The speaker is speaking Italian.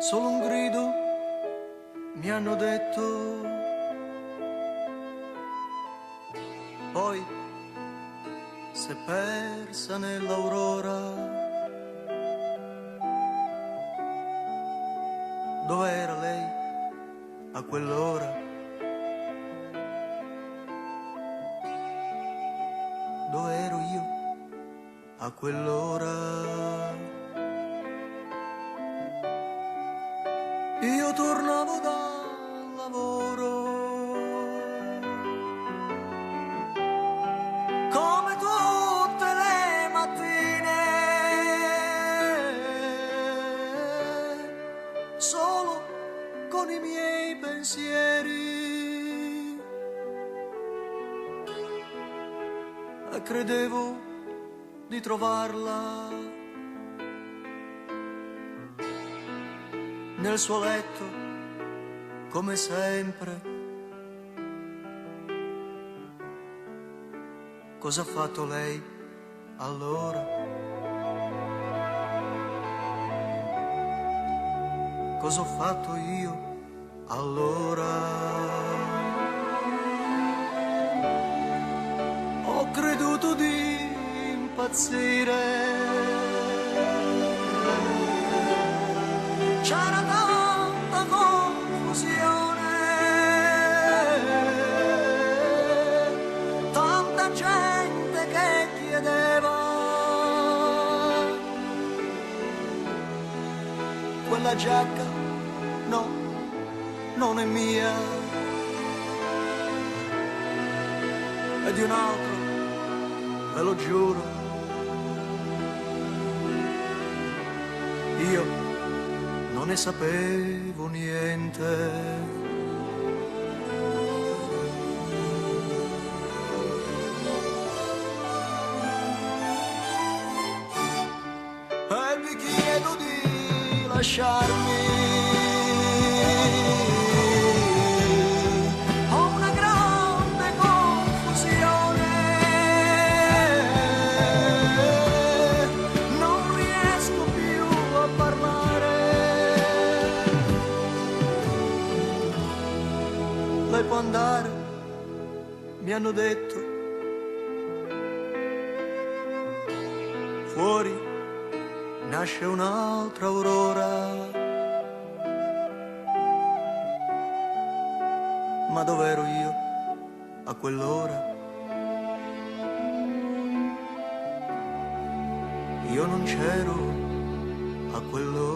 solo un grido mi hanno detto. Poi s'è persa nell'aurora. Dov'era lei a quell'ora? Dove ero io a quell'ora? Io tornavo dal lavoro come tutte le mattine, solo con i miei pensieri, e credevo di trovarla nel suo letto come sempre. Cosa ha fatto lei allora? Cosa ho fatto io allora? Ho creduto di impazzire. C'era tanta confusione, tanta gente che chiedeva. Quella giacca, no, non è mia, è di un altro, ve lo giuro. Io non ne sapevo niente. E vi chiedo di lasciarmi. Ho una grande confusione, non riesco più a parlare. Lei può andare, mi hanno detto. Fuori nasce un'altra aurora. Ma dov'ero io a quell'ora? Io non c'ero a quell'ora.